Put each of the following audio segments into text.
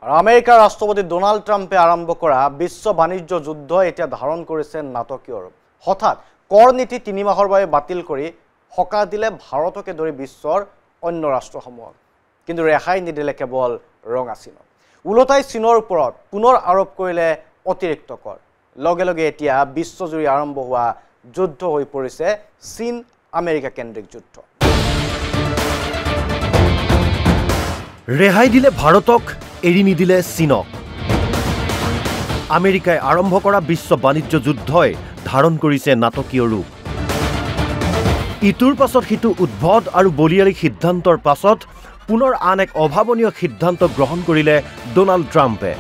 R আমেৰিকাৰ ৰাষ্ট্ৰপতি Donald ট্ৰাম্পে আৰম্ভ কৰা বিশ্ব বাণিজ্য যুদ্ধ এতিয়া ধাৰণ কৰিছে নাটকীয় ৰূপ। হঠাৎ কৰ নীতি 3 মাহৰ বাবে বাতিল কৰি হকা দিলে ভাৰতকে ধৰি বিশ্বৰ অন্য ৰাষ্ট্ৰসমূহক। কিন্তু ৰেহাই নিদিলে কেৱল ৰঙা চীনক। উলটাই চীনৰ ওপৰত পুনৰ আৰোপ কৰিলে অতিৰিক্ত কৰ। লগে লগে এতিয়া বিশ্বজুৰি আৰম্ভ হোৱা যুদ্ধ হৈ পৰিছে চীন আমেৰিকা কেন্দ্ৰিক যুদ্ধ। ৰেহাই দিলে ভাৰতক, এৰি নিদিলে চীনক। আমেৰিকাই আৰম্ভ কৰা বিশ্ব বাণিজ্য যুদ্ধই ধাৰণ কৰিছে নাটকীয় ৰূপ। ইটোৰ পাছত সিটো উদ্ভট আৰু বলিয়ালি সিদ্ধান্তৰ পাছত পুনৰ আন এক অভাৱনীয় সিদ্ধান্ত গ্ৰহণ কৰিলে ডোনাল্ড ট্ৰাম্পে।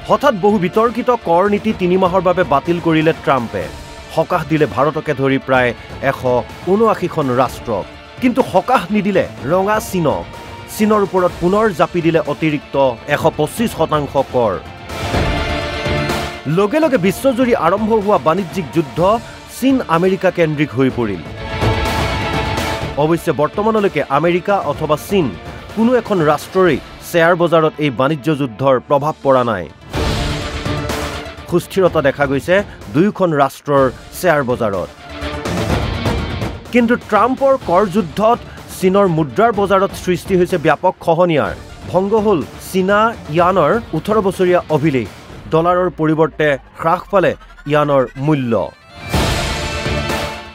হঠাৎ বহু বিতৰ্কিত কৰ নীতি 3 মাহৰ বাবে বাতিল কৰিলে ট্ৰাম্পে। সকাহ দিলে ভাৰতকে ধৰি প্ৰায় 179খন ৰাষ্ট্ৰক। কিন্তু সকাহ নিদিলে ৰঙা চীনক। চীনৰ ওপৰত পুনৰ জাপি দিলে অতিৰিক্ত 125% কৰ। লগে লগে বিশ্বজুৰি আৰম্ভ হোৱা বাণিজ্যিক যুদ্ধ চীন আমেৰিকা কেন্দ্ৰিক হৈ পৰিল। অৱশ্যে বৰ্তমানলৈকে আমেৰিকা অথবা চীন কোনো এখন ৰাষ্ট্ৰৰেই শ্বেয়াৰ বজাৰত এই বাণিজ্য যুদ্ধৰ প্ৰভাৱ পৰা নাই। সুস্থিৰতা দেখা গৈছে দুয়োখন ৰাষ্ট্ৰৰ শ্বেয়াৰ বজাৰত। কিন্তু ট্ৰাম্পৰ কৰ যুদ্ধত চীনৰ মুদ্ৰাৰ বজাৰত সৃষ্টি হৈছে ব্যাপক খহনীয়াৰ। ভংগ হ'ল চীনা ইয়ানৰ 18 বছৰীয়া অভিলেখ। ডলাৰৰ পৰিৱৰ্তে হ্ৰাস পালে ইয়ানৰ মূল্য।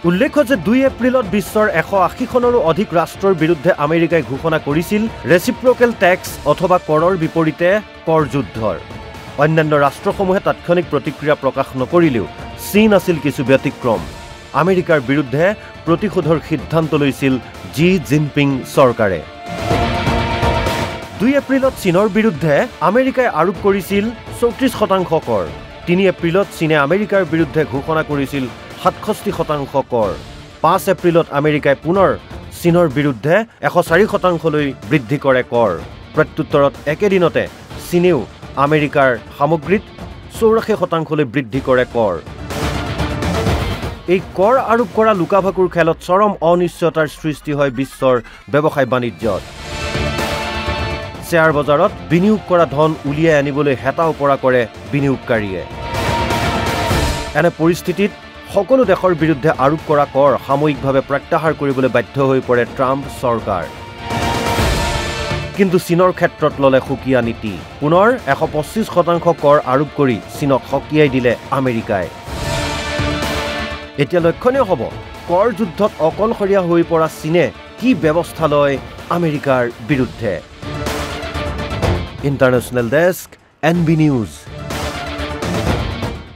উল্লেখ্য যে 2 এপ্ৰিলত বিশ্বৰ 180খনৰো অধিক ৰাষ্ট্ৰৰ বিৰুদ্ধে আমেৰিকাই ঘোষণা কৰিছিল ৰেচিপ্ৰকেল টেক্স অথবা কৰৰ বিপৰীতে কৰ যুদ্ধৰ। অন্যান্য ৰাষ্ট্ৰসমূহে তাৎক্ষণিক প্ৰতিক্ৰিয়া প্ৰকাশ নকৰিলেও চীন আছিল কিছু ব্যতিক্ৰম। আমেৰিকাৰ বিৰুদ্ধে প্ৰতিশোধৰ সিদ্ধান্ত লৈছিল জি জিনপিং চৰকাৰে। 2 এপ্ৰিলত চীনৰ বিৰুদ্ধে আমেৰিকাই আৰোপ কৰিছিল 34% কৰ। 3 এপ্ৰিলত চীনে আমেৰিকাৰ বিৰুদ্ধে ঘোষণা কৰিছিল 67% কৰ। 5 এপ্ৰিলত আমেৰিকাই পুনৰ চীনৰ বিৰুদ্ধে 104%লৈ বৃদ্ধি কৰে কৰ। প্ৰত্যুত্তৰত একেদিনতে চীনেও আমেৰিকাৰ সামগ্ৰীত 84%লৈ বৃদ্ধি কৰে কৰ। এই কৰ আৰোপ কৰা লুকাভাকুৰ খেলত চৰম অনিশ্চয়তাৰ সৃষ্টি হয় বিশ্বৰ ব্যৱসায় বাণিজ্যত। শ্বেয়াৰ বজাৰত বিনিয়োগ কৰা ধন উলিয়াই আনিবলৈ হেতা উপৰা কৰে বিনিয়োগকাৰীয়ে। এনে পৰিস্থিতিত সকলো দেশৰ বিৰুদ্ধে আৰোপ কৰা কৰ সাময়িকভাৱে প্ৰত্যাহাৰ কৰিবলৈ বাধ্য হৈ পৰে ট্ৰাম্প চৰকাৰ। কিন্তু চীনৰ ক্ষেত্ৰত ল'লে সুকীয়া নীতি। পুনৰ 125% কৰ আৰোপ কৰি চীনক সকীয়াই দিলে আমেৰিকাই। এতিয়া লক্ষণীয় হ'ব কৰ যুদ্ধত অকলশৰীয়া হৈ পৰা চীনে কি ব্যৱস্থা লয় আমেৰিকাৰ বিৰুদ্ধে। International desk, NB news.